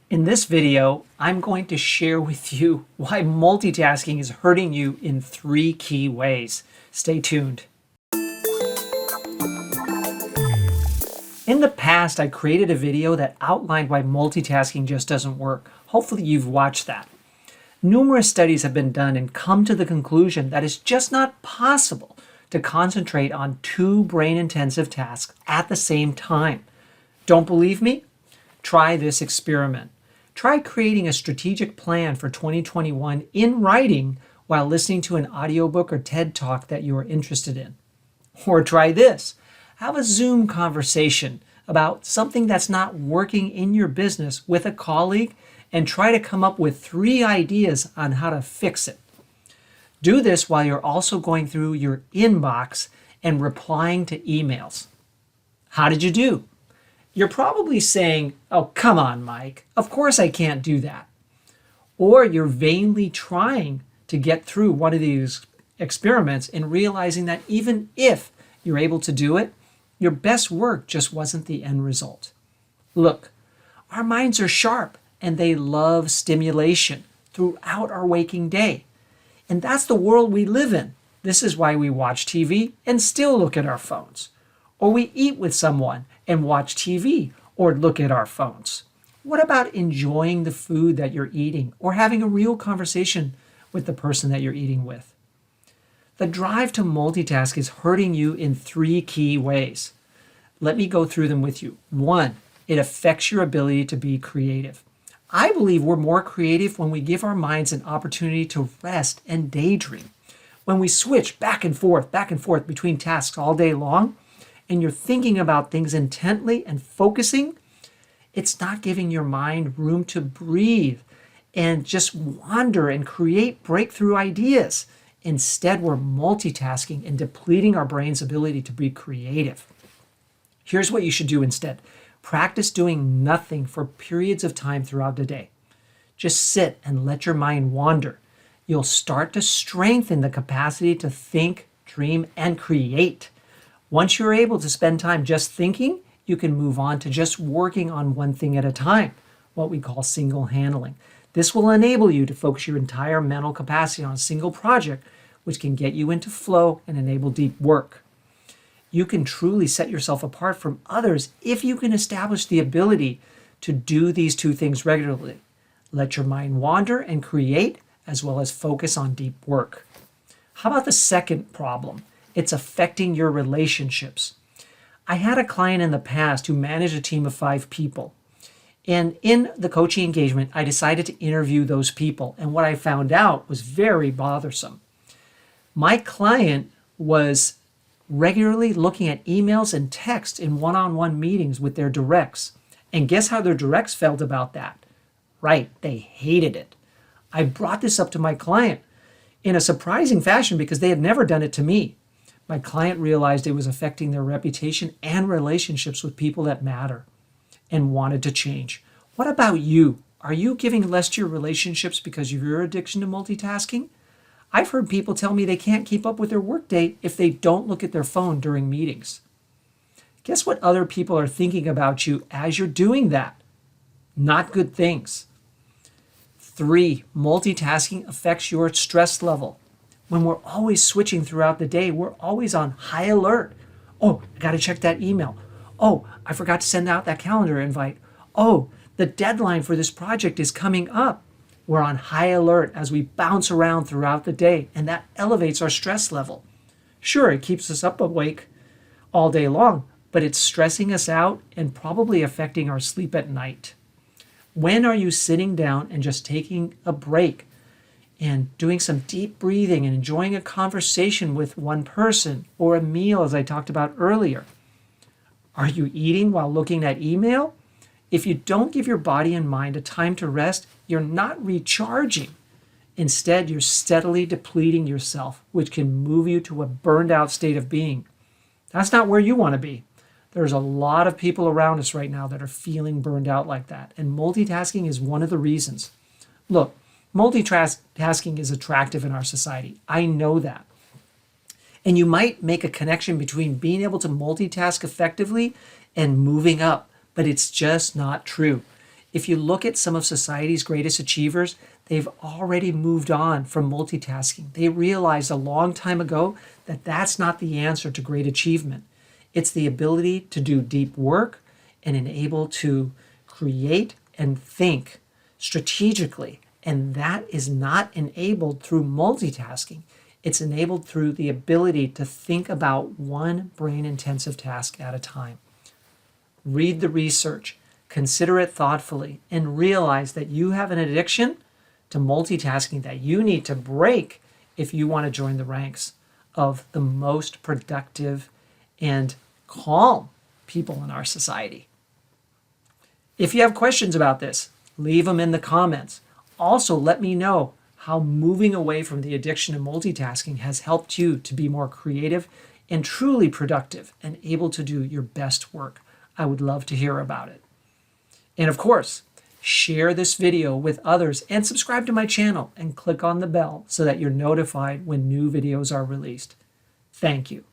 In this video, I'm going to share with you why multitasking is hurting you in 3 key ways. Stay tuned. In the past, I created a video that outlined why multitasking just doesn't work. Hopefully you've watched that. Numerous studies have been done and come to the conclusion that it's just not possible to concentrate on 2 brain-intensive tasks at the same time. Don't believe me? Try this experiment. Try creating a strategic plan for 2021 in writing while listening to an audiobook or TED Talk that you are interested in. Or try this. Have a Zoom conversation about something that's not working in your business with a colleague and try to come up with 3 ideas on how to fix it. Do this while you're also going through your inbox and replying to emails. How did you do? You're probably saying, "Oh, come on, Mike. Of course I can't do that." Or you're vainly trying to get through one of these experiments and realizing that even if you're able to do it, your best work just wasn't the end result. Look, our minds are sharp and they love stimulation throughout our waking day. And that's the world we live in. This is why we watch TV and still look at our phones. Or we eat with someone and watch TV or look at our phones. What about enjoying the food that you're eating or having a real conversation with the person that you're eating with? The drive to multitask is hurting you in 3 key ways. Let me go through them with you. 1, it affects your ability to be creative. I believe we're more creative when we give our minds an opportunity to rest and daydream. When we switch back and forth between tasks all day long, and you're thinking about things intently and focusing, it's not giving your mind room to breathe and just wander and create breakthrough ideas. Instead, we're multitasking and depleting our brain's ability to be creative. Here's what you should do instead. Practice doing nothing for periods of time throughout the day. Just sit and let your mind wander. You'll start to strengthen the capacity to think, dream, and create. Once you're able to spend time just thinking, you can move on to just working on one thing at a time, what we call single handling. This will enable you to focus your entire mental capacity on a single project, which can get you into flow and enable deep work. You can truly set yourself apart from others if you can establish the ability to do these 2 things regularly. Let your mind wander and create, as well as focus on deep work. How about the second problem? It's affecting your relationships. I had a client in the past who managed a team of 5 people. And in the coaching engagement, I decided to interview those people. And what I found out was very bothersome. My client was regularly looking at emails and texts in one-on-one meetings with their directs. And guess how their directs felt about that? Right, they hated it. I brought this up to my client in a surprising fashion because they had never done it to me. My client realized it was affecting their reputation and relationships with people that matter and wanted to change. What about you? Are you giving less to your relationships because of your addiction to multitasking? I've heard people tell me they can't keep up with their workday if they don't look at their phone during meetings. Guess what other people are thinking about you as you're doing that? Not good things. 3, multitasking affects your stress level. When we're always switching throughout the day, we're always on high alert. Oh, I got to check that email. Oh, I forgot to send out that calendar invite. Oh, the deadline for this project is coming up. We're on high alert as we bounce around throughout the day, and that elevates our stress level. Sure, it keeps us up awake all day long, but it's stressing us out and probably affecting our sleep at night. When are you sitting down and just taking a break and doing some deep breathing and enjoying a conversation with one person or a meal, as I talked about earlier? Are you eating while looking at email? If you don't give your body and mind a time to rest, you're not recharging. Instead, you're steadily depleting yourself, which can move you to a burned out state of being. That's not where you want to be. There's a lot of people around us right now that are feeling burned out like that, and multitasking is one of the reasons. Look, multitasking is attractive in our society. I know that. And you might make a connection between being able to multitask effectively and moving up, but it's just not true. If you look at some of society's greatest achievers, they've already moved on from multitasking. They realized a long time ago that that's not the answer to great achievement. It's the ability to do deep work and enable to create and think strategically. And that is not enabled through multitasking. It's enabled through the ability to think about one brain-intensive task at a time. Read the research, consider it thoughtfully, and realize that you have an addiction to multitasking that you need to break if you want to join the ranks of the most productive and calm people in our society. If you have questions about this, leave them in the comments. Also, let me know how moving away from the addiction of multitasking has helped you to be more creative and truly productive and able to do your best work. I would love to hear about it. And of course, share this video with others and subscribe to my channel and click on the bell so that you're notified when new videos are released. Thank you.